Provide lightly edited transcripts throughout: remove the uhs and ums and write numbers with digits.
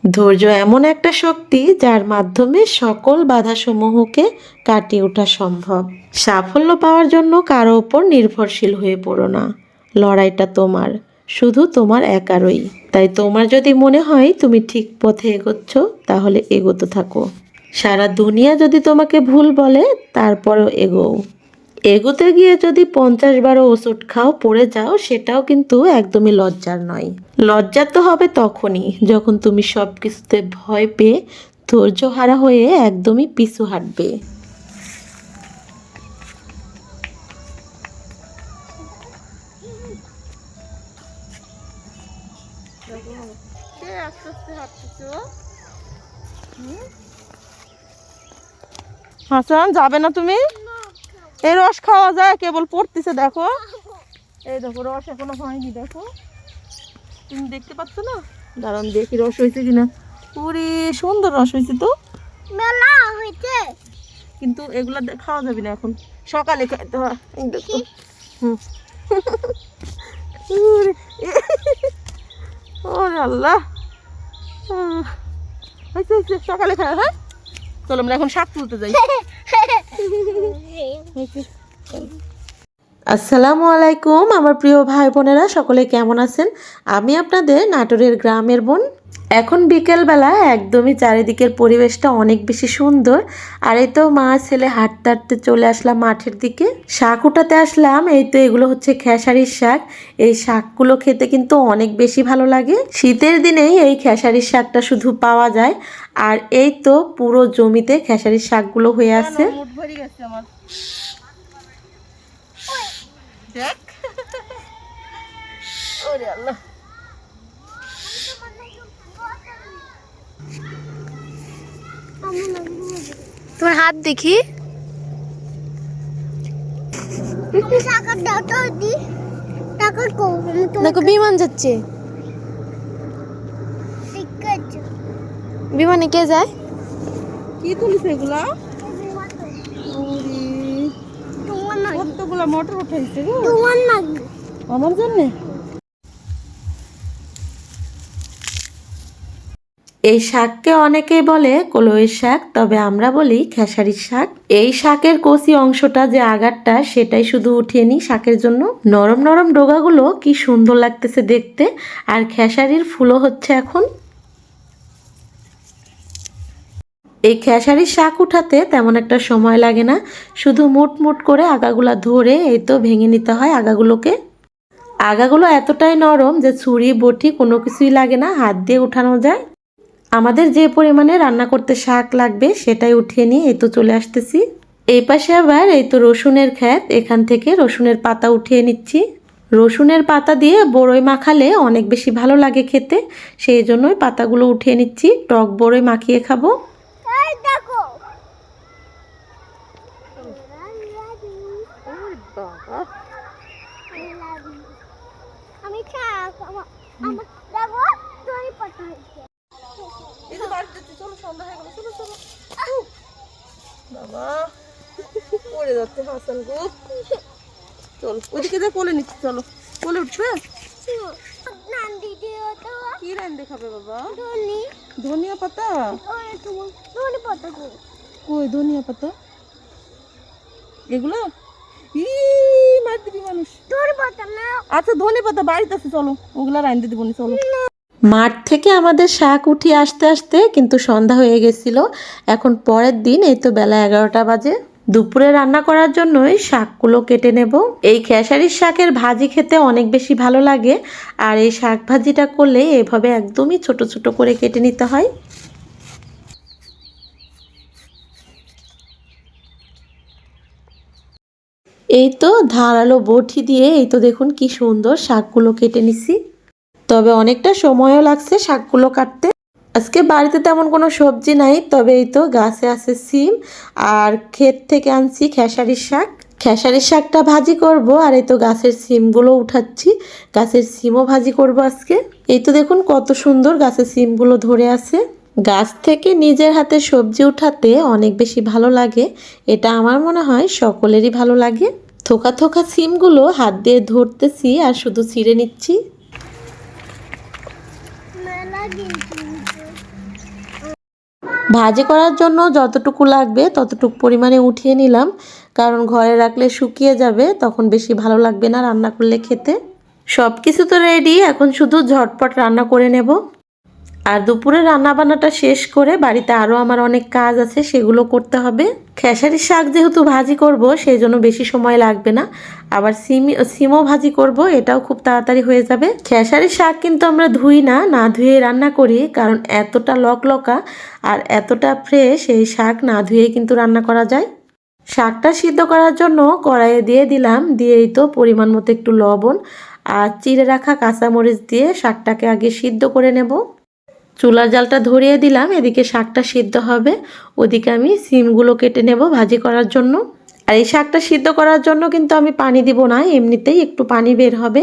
ধৈর্য এমন একটা শক্তি যার মাধ্যমে সকল বাধাসমূহকে কাটিয়ে ওঠা সম্ভব। সাফল্য পাওয়ার জন্য কারো ওপর নির্ভরশীল হয়ে পড়ো না। লড়াইটা তোমার, শুধু তোমার একারই। তাই তোমার যদি মনে হয় তুমি ঠিক পথে এগোচ্ছ, তাহলে এগোতে থাকো। সারা দুনিয়া যদি তোমাকে ভুল বলে, তারপরেও এগোও। এগোতে গিয়ে যদি 50 বারও ওষুধ খাও, পড়ে যাও, সেটাও কিন্তু একদমই লজ্জার নয়। লজ্জা তো হবে তখনই যখন তুমি সব কিছুতে ভয় পেয়ে ধৈর্যহারা হয়ে একদমই পিছু হাঁটবে। হাসান, যাবে না তুমি? এই রস খাওয়া যায়, কেবল পড়তেছে দেখো। এই দেখো, রস এখনো হয়নি, দেখো তুমি দেখতে পাচ্ছ না? দাঁড়ান দেখি রস হয়েছে কিনা। পুরি সুন্দর রস হয়েছে তো, মেলা হয়েছে, কিন্তু এগুলা খাওয়া যাবে না এখন, সকালে খাইতে হয়। ওরে আল্লাহ, হয়েছে হয়েছে, সকালে খাওয়া। হ্যাঁ চলো আমরা এখন শাক তুলতে যাই। আসসালামু আলাইকুম আমার প্রিয় ভাই বোনেরা, সকলে কেমন আছেন? আমি আপনাদের নাটোরের গ্রামের বোন। এখন বিকেলবেলা, একদমই চারিদিকের পরিবেশটা অনেক বেশি সুন্দর। আর এই তো মা ছেলে হাঁটতে হাঁটতে চলে আসলাম মাঠের দিকে, শাক উঠাতে আসলাম। এই তো এগুলো হচ্ছে খেসারির শাক। এই শাকগুলো খেতে কিন্তু অনেক বেশি ভালো লাগে। শীতের দিনেই এই খেসারির শাকটা শুধু পাওয়া যায়। আর এই তো পুরো জমিতে খেসারির শাকগুলো হয়ে আছে। দেখ, ওরে আল্লাহ, তোমার হাত দেখি। দেখো বিমান যাচ্ছে। বিমানে কে যায়? কি তুলিস এগুলা? কতগুলা মোটর উঠাইছে গো আমার জন্য। এই শাককে অনেকেই বলে কলইয়ের শাক, তবে আমরা বলি খেসারির শাক। এই শাকের কচি অংশটা যে আগারটা, সেটাই শুধু উঠিয়ে নিই শাকের জন্য। নরম নরম ডোগাগুলো কি সুন্দর লাগতেছে দেখতে। আর খেসারির ফুলও হচ্ছে এখন। এই খেসারির শাক উঠাতে তেমন একটা সময় লাগে না, শুধু মুট করে আগাগুলা ধরে এই তো ভেঙে নিতে হয় আগাগুলোকে। আগাগুলো এতটাই নরম যে ছুরি বটি কোনো কিছুই লাগে না, হাত দিয়ে উঠানো যায়। আমাদের যে পরিমাণে রান্না করতে শাক লাগবে সেটাই উঠিয়ে নিয়ে এই তো চলে আসতেছি। এই পাশে আবার এই তো রসুনের ক্ষেত, এখান থেকে রসুনের পাতা উঠিয়ে নিচ্ছি। রসুনের পাতা দিয়ে বড়ই মাখালে অনেক বেশি ভালো লাগে খেতে, সেই জন্যই পাতাগুলো উঠিয়ে নিচ্ছি। টক বড়ই মাখিয়ে খাবো। বাবা পড়ে যাচ্ছে হাসান গো। চল ওইদিকে যা, কোলে নিচ্ছি, চলো কোলে উঠবে। কি রান্না খাবে বাবা? ধনিয়া পাতা। কই ধনিয়া পাতা? এগুলো মার দিবি মানুষ। আচ্ছা ধনিয়া পাতা বাড়িতে আছে, চলো ওগুলা রান্না দিব না, চলো। মাঠ থেকে আমাদের শাক উঠিয়ে আসতে আসতে কিন্তু সন্ধ্যা হয়ে গেছিল। এখন পরের দিন, এই তো বেলা 11টা বাজে। দুপুরে রান্না করার জন্যই শাকগুলো কেটে নেব। এই খেসারির শাকের ভাজি খেতে অনেক বেশি ভালো লাগে। আর এই শাক ভাজিটা করলে এভাবে একদমই ছোট ছোট করে কেটে নিতে হয়। এই তো ধারালো বটি দিয়ে এই তো দেখুন কি সুন্দর শাকগুলো কেটে নিছি। তবে অনেকটা সময়ও লাগছে শাকগুলো কাটতে। আজকে বাড়িতে তেমন কোনো সবজি নাই, তবে এই তো গাছে আছে সিম, আর ক্ষেত থেকে আনছি খেসারির শাক। খেসারির শাকটা ভাজি করব। আর এই তো গাছের সিমগুলো উঠাচ্ছি, গাছের সিমও ভাজি করব আজকে। এই তো দেখুন কত সুন্দর গাছের সিমগুলো ধরে আছে। গাছ থেকে নিজের হাতে সবজি উঠাতে অনেক বেশি ভালো লাগে, এটা আমার মনে হয় সকলেরই ভালো লাগে। থোকা থোকা সিমগুলো হাত দিয়ে ধরতেছি আর শুধু ছিঁড়ে নিচ্ছি। ভাজি করার জন্য যতটুকু লাগবে ততটুকু পরিমাণে উঠিয়ে নিলাম, কারণ ঘরে রাখলে শুকিয়ে যাবে, তখন বেশি ভালো লাগবে না রান্না করলে খেতে। সব কিছু তো রেডি, এখন শুধু ঝটপট রান্না করে নেব। আর দুপুরে রান্নাবান্নাটা শেষ করে বাড়িতে আরও আমার অনেক কাজ আছে, সেগুলো করতে হবে। খেসারির শাক যেহেতু ভাজি করব, সেই জন্য বেশি সময় লাগবে না। আবার সিমও ভাজি করব, এটাও খুব তাড়াতাড়ি হয়ে যাবে। খেসারির শাক কিন্তু আমরা ধুই না, না ধুয়ে রান্না করি, কারণ এতটা লকলকা আর এতটা ফ্রেশ এই শাক না ধুয়ে কিন্তু রান্না করা যায়। শাকটা সিদ্ধ করার জন্য কড়াইয়ে দিয়ে দিলাম, দিয়েই তো পরিমাণ মতো একটু লবণ আর চিড়ে রাখা কাঁচামরিচ দিয়ে শাকটাকে আগে সিদ্ধ করে নেব। চুলার জালটা ধরিয়ে দিলাম, এদিকে শাকটা সিদ্ধ হবে, ওদিকে আমি সিমগুলো কেটে নেব ভাজি করার জন্য। আর এই শাকটা সিদ্ধ করার জন্য কিন্তু আমি পানি দিব না, এমনিতেই একটু পানি বের হবে,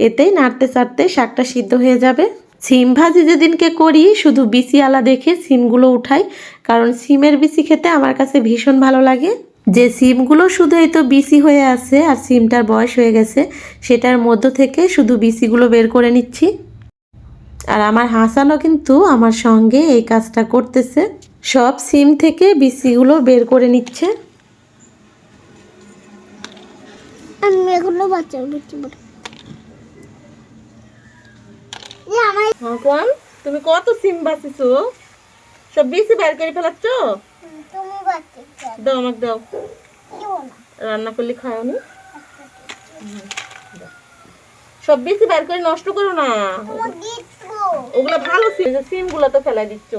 এতেই নাড়তে চাড়তে শাকটা সিদ্ধ হয়ে যাবে। সিম ভাজি যেদিনকে করি শুধু বিচি আলা দেখে সিমগুলো উঠাই, কারণ সিমের বিচি খেতে আমার কাছে ভীষণ ভালো লাগে। যে সিমগুলো শুধু এই তো বিচি হয়ে আছে আর সিমটার বয়স হয়ে গেছে, সেটার মধ্য থেকে শুধু বিচিগুলো বের করে নিচ্ছি। আর আমার হাসানও কিন্তু আমার সঙ্গে এই কাজটা করতেছে, সব সিম থেকে বিচিগুলো বের করে নিচ্ছে। আমি এগুলো বাচ্চার বুঝছি বলে হাসান, তুমি কত সিম বাঁচিছো? সব বিচি বের করে ফেলাচ্ছ? তুমি বাচ্চা দাও আমাকে দাও, দিও না রান্না করলে খাওনি। সব বিচি বের করে নষ্ট করো না, তোমার দিচ্ছ ওগুলো ভালো সিম, সিমগুলো তো ফেলাই দিচ্ছ।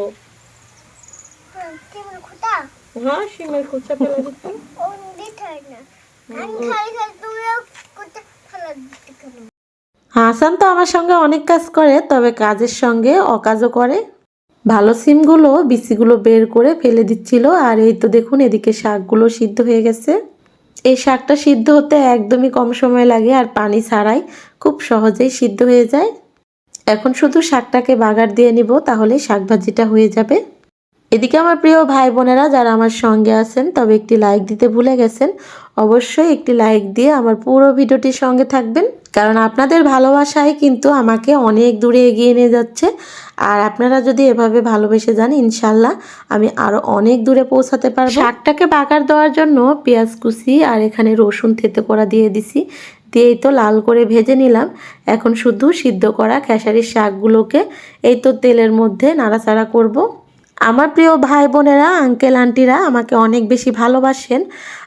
কেমন খুঁটা হ্যাঁ, সিমের খোসা ফেলাই দিচ্ছ। ও দিতে হয় না আমি খালি খালি তুমিও খুঁটা ফেলা দিতে কেন? হাসান তো আমার সঙ্গে অনেক কাজ করে, তবে কাজের সঙ্গে অকাজও করে। ভালো সিমগুলো বিচিগুলো বের করে ফেলে দিচ্ছিল। আর এই তো দেখুন এদিকে শাকগুলো সিদ্ধ হয়ে গেছে। এই শাকটা সিদ্ধ হতে একদমই কম সময় লাগে, আর পানি ছাড়াই খুব সহজেই সিদ্ধ হয়ে যায়। এখন শুধু শাকটাকে বাগার দিয়ে নিব, তাহলে শাক ভাজিটা হয়ে যাবে। এদিকে আমার প্রিয় ভাই বোনেরা যারা আমার সঙ্গে আছেন, তবে একটি লাইক দিতে ভুলে গেছেন, অবশ্যই একটি লাইক দিয়ে আমার পুরো ভিডিওটির সঙ্গে থাকবেন, কারণ আপনাদের ভালোবাসাই কিন্তু আমাকে অনেক দূরে এগিয়ে নিয়ে যাচ্ছে। আর আপনারা যদি এভাবে ভালোবেসে যান, ইনশাল্লাহ আমি আরও অনেক দূরে পৌঁছাতে পারবো। শাকটাকে বাগার দেওয়ার জন্য পেঁয়াজ কুচি আর এখানে রসুন থেতো করা দিয়ে দিছি, দিয়েই তো লাল করে ভেজে নিলাম। এখন শুধু সিদ্ধ করা খেসারির শাকগুলোকে এই তো তেলের মধ্যে নাড়াচাড়া করব। আমার প্রিয় ভাই বোনেরা, আঙ্কেল আন্টিরা আমাকে অনেক বেশি ভালোবাসেন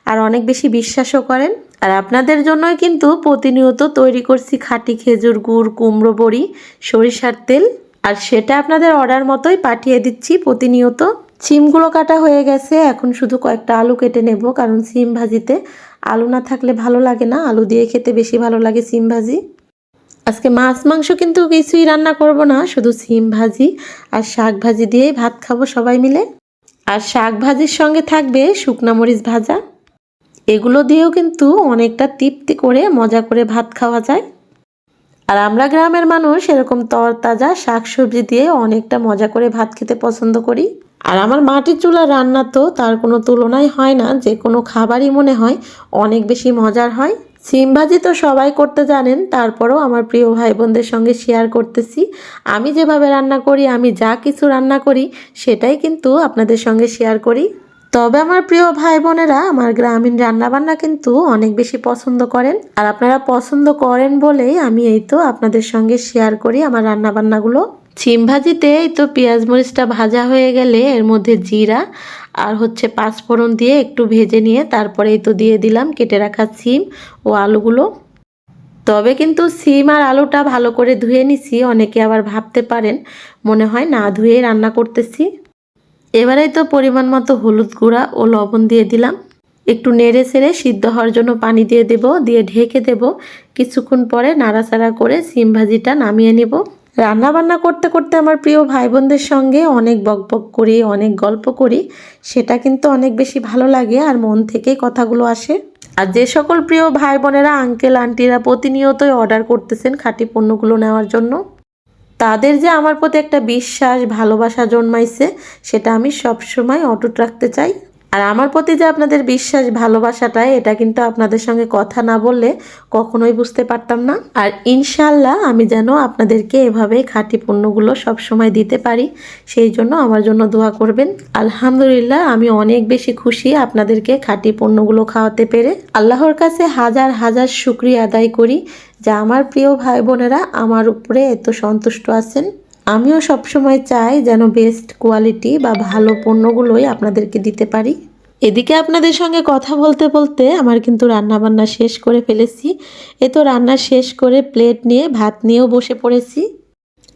আর অনেক বেশি বিশ্বাসও করেন। আর আপনাদের জন্যই কিন্তু প্রতিনিয়ত তৈরি করছি খাঁটি খেজুর গুড়, কুমড়ো বড়ি, সরিষার তেল, আর সেটা আপনাদের অর্ডার মতোই পাঠিয়ে দিচ্ছি প্রতিনিয়ত। সিমগুলো কাটা হয়ে গেছে, এখন শুধু কয়েকটা আলু কেটে নেব, কারণ সিম ভাজিতে আলু না থাকলে ভালো লাগে না, আলু দিয়ে খেতে বেশি ভালো লাগে সিম ভাজি। আজকে মাছ মাংস কিন্তু কিছুই রান্না করব না, শুধু সিম ভাজি আর শাক ভাজি দিয়েই ভাত খাবো সবাই মিলে। আর শাক ভাজির সঙ্গে থাকবে শুকনা মরিচ ভাজা, এগুলো দিয়েও কিন্তু অনেকটা তৃপ্তি করে মজা করে ভাত খাওয়া যায়। আর আমরা গ্রামের মানুষ এরকম তরতাজা শাকসবজি দিয়ে অনেকটা মজা করে ভাত খেতে পছন্দ করি। আর আমার মাটির চুলার রান্না তো তার কোনো তুলনাই হয় না, যে কোনো খাবারই মনে হয় অনেক বেশি মজার হয়। সিম ভাজি তো সবাই করতে জানেন, তারপরেও আমার প্রিয় ভাই বোনদের সঙ্গে শেয়ার করতেছি। আমি যেভাবে রান্না করি, আমি যা কিছু রান্না করি সেটাই কিন্তু আপনাদের সঙ্গে শেয়ার করি। তবে আমার প্রিয় ভাই বোনেরা আমার গ্রামীণ রান্নাবান্না কিন্তু অনেক বেশি পছন্দ করেন, আর আপনারা পছন্দ করেন বলেই আমি এই তো আপনাদের সঙ্গে শেয়ার করি আমার রান্নাবান্নাগুলো। সিম ভাজিতে এই তো পেঁয়াজ মরিচটা ভাজা হয়ে গেলে এর মধ্যে জিরা আর হচ্ছে পাঁচফোড়ন দিয়ে একটু ভেজে নিয়ে তারপরে এই তো দিয়ে দিলাম কেটে রাখা সিম ও আলুগুলো। তবে কিন্তু সিম আর আলুটা ভালো করে ধুয়ে নিছি, অনেকে আবার ভাবতে পারেন মনে হয় না ধুয়ে রান্না করতেছি। এবারেই তো পরিমাণ মতো হলুদ গুঁড়া ও লবণ দিয়ে দিলাম, একটু নেড়ে ছেড়ে সিদ্ধ হওয়ার জন্য পানি দিয়ে দেব, দিয়ে ঢেকে দেব। কিছুক্ষণ পরে নাড়াচাড়া করে সিম ভাজিটা নামিয়ে নেব। রান্না বান্না করতে করতে আমার প্রিয় ভাই বোনদের সঙ্গে অনেক বকবক করি, অনেক গল্প করি, সেটা কিন্তু অনেক বেশি ভালো লাগে আর মন থেকেই কথাগুলো আসে। আর যে সকল প্রিয় ভাই বোনেরা আঙ্কেল আন্টিরা প্রতিনিয়তই অর্ডার করতেছেন খাঁটি পণ্যগুলো নেওয়ার জন্য, তাদের যে আমার প্রতি একটা বিশ্বাস ভালোবাসা জন্মাইছে, সেটা আমি সবসময় অটুট রাখতে চাই। আর আমার প্রতি যে আপনাদের বিশ্বাস ভালোবাসাটা, এটা কিন্তু আপনাদের সঙ্গে কথা না বললে কখনোই বুঝতে পারতাম না। আর ইনশাল্লাহ আমি যেন আপনাদেরকে এভাবে খাঁটি পণ্যগুলো সবসময় দিতে পারি, সেই জন্য আমার জন্য দোয়া করবেন। আলহামদুলিল্লাহ, আমি অনেক বেশি খুশি আপনাদেরকে খাঁটি পণ্যগুলো খাওয়াতে পেরে। আল্লাহর কাছে হাজার হাজার শুকরিয়া আদায় করি যে আমার প্রিয় ভাই বোনেরা আমার উপরে এত সন্তুষ্ট আছেন। আমিও সবসময় চাই যেন বেস্ট কোয়ালিটি বা ভালো পণ্যগুলোই আপনাদেরকে দিতে পারি। এদিকে আপনাদের সঙ্গে কথা বলতে বলতে আমার কিন্তু রান্নাবান্না শেষ করে ফেলেছি। তো রান্না শেষ করে প্লেট নিয়ে ভাত নিয়েও বসে পড়েছি।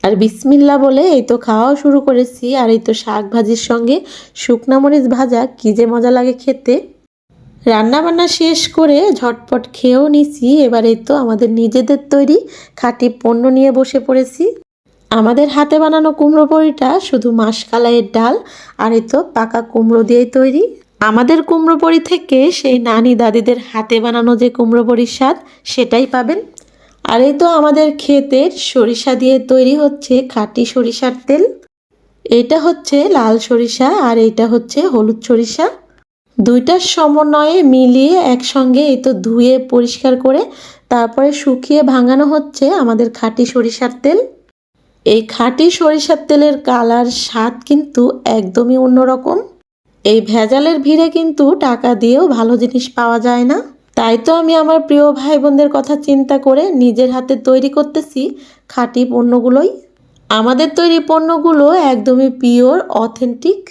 আর বিসমিল্লাহ বলে এই তো খাওয়াও শুরু করেছি। আর এই তো শাক ভাজির সঙ্গে শুকনা মরিচ ভাজা কী যে মজা লাগে খেতে। রান্নাবান্না শেষ করে ঝটপট খেয়েও নিছি। এবার এই তো আমাদের নিজেদের তৈরি খাঁটি পণ্য নিয়ে বসে পড়েছি। আমাদের হাতে বানানো কুমড়ো বড়িটা শুধু মাসকালাইয়ের ডাল আর এই তো পাকা কুমড়ো দিয়েই তৈরি। আমাদের কুমড়ো বড়ি থেকে সেই নানি দাদিদের হাতে বানানো যে কুমড়ো বড়ির স্বাদ, সেটাই পাবেন। আর এই তো আমাদের ক্ষেতের সরিষা দিয়ে তৈরি হচ্ছে খাঁটি সরিষার তেল। এটা হচ্ছে লাল সরিষা আর এইটা হচ্ছে হলুদ সরিষা। দুইটার সমন্বয়ে মিলিয়ে একসঙ্গে এই তো ধুয়ে পরিষ্কার করে তারপরে শুকিয়ে ভাঙানো হচ্ছে আমাদের খাঁটি সরিষার তেল। এই খাঁটি সরিষার তেলের কালার স্বাদ কিন্তু একদমই অন্যরকম। এই ভেজালের ভিড়ে কিন্তু টাকা দিয়েও ভালো জিনিস পাওয়া যায় না। তাই তো আমি আমার প্রিয় ভাই বোনদের কথা চিন্তা করে নিজের হাতে তৈরি করতেছি খাঁটি পণ্যগুলোই। আমাদের তৈরি পণ্যগুলো একদমই পিওর, অথেন্টিক,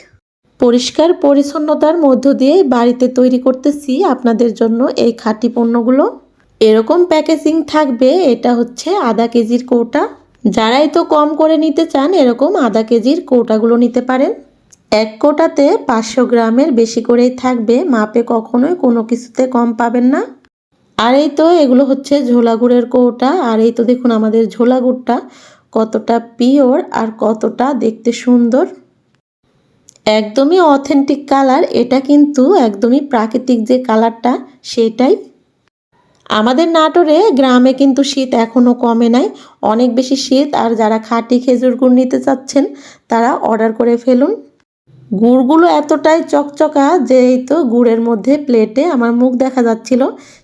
পরিষ্কার পরিচ্ছন্নতার মধ্য দিয়ে বাড়িতে তৈরি করতেছি আপনাদের জন্য এই খাঁটি পণ্যগুলো। এরকম প্যাকেজিং থাকবে। এটা হচ্ছে আধা কেজির কৌটা। যারাই তো কম করে নিতে চান এরকম আধা কেজির কৌটাগুলো নিতে পারেন। এক কৌটাতে 500 গ্রামের বেশি করেই থাকবে, মাপে কখনোই কোনো কিছুতে কম পাবেন না। আর এই তো এগুলো হচ্ছে ঝোলা গুড়ের কৌটা। আর এই তো দেখুন আমাদের ঝোলা গুড়টা কতটা পিওর আর কতটা দেখতে সুন্দর, একদমই অথেন্টিক কালার। এটা কিন্তু একদমই প্রাকৃতিক যে কালারটা সেটাই। আমাদের নাটোরে গ্রামে কিন্তু শীত এখনও কমে নাই, অনেক বেশি শীত। আর যারা খাঁটি খেজুর গুড় নিতে চাচ্ছেন তারা অর্ডার করে ফেলুন। গুড়গুলো এতটাই চকচকা যে এই তো গুড়ের মধ্যে প্লেটে আমার মুখ দেখা যাচ্ছিল,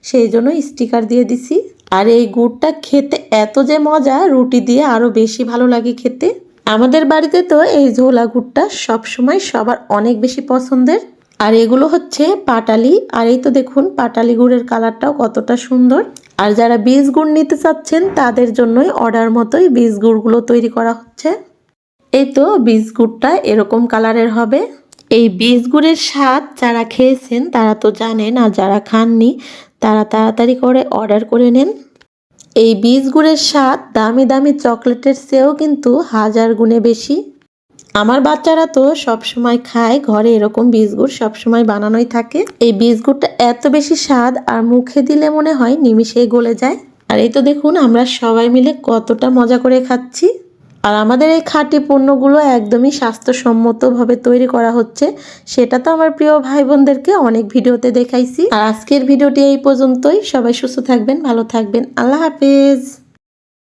সেই জন্য স্টিকার দিয়ে দিছি। আর এই গুড়টা খেতে এত যে মজা, রুটি দিয়ে আরও বেশি ভালো লাগে খেতে। আমাদের বাড়িতে তো এই ঝোলা গুড়টা সবসময় সবার অনেক বেশি পছন্দের। আর এগুলো হচ্ছে পাটালি। আর এই তো দেখুন পাটালি গুড়ের কালারটাও কতটা সুন্দর। আর যারা বীজ গুড় নিতে চাচ্ছেন তাদের জন্যই অর্ডার মতোই বীজ গুড়গুলো তৈরি করা হচ্ছে। এই তো বীজ গুড়টা এরকম কালারের হবে। এই বীজ গুড়ের স্বাদ যারা খেয়েছেন তারা তো জানেন, আর যারা খাননি তারা তাড়াতাড়ি করে অর্ডার করে নেন। এই বীজ গুড়ের স্বাদ দামি দামি চকলেটের চেয়েও কিন্তু 1000 গুণে বেশি। আমার বাচ্চারা তো সবসময় খায়, ঘরে এরকম বীজ গুড় সবসময় বানানোই থাকে। এই বীজ গুড়টা এত বেশি স্বাদ আর মুখে দিলে মনে হয় নিমিষেই গলে যায়। আর এই তো দেখুন আমরা সবাই মিলে কতটা মজা করে খাচ্ছি। আর আমাদের এই খাঁটি পণ্যগুলো একদমই স্বাস্থ্যসম্মতভাবে তৈরি করা হচ্ছে, সেটা তো আমার প্রিয় ভাই বোনদেরকে অনেক ভিডিওতে দেখাইছি। আর আজকের ভিডিওটি এই পর্যন্তই। সবাই সুস্থ থাকবেন, ভালো থাকবেন। আল্লাহ হাফেজ।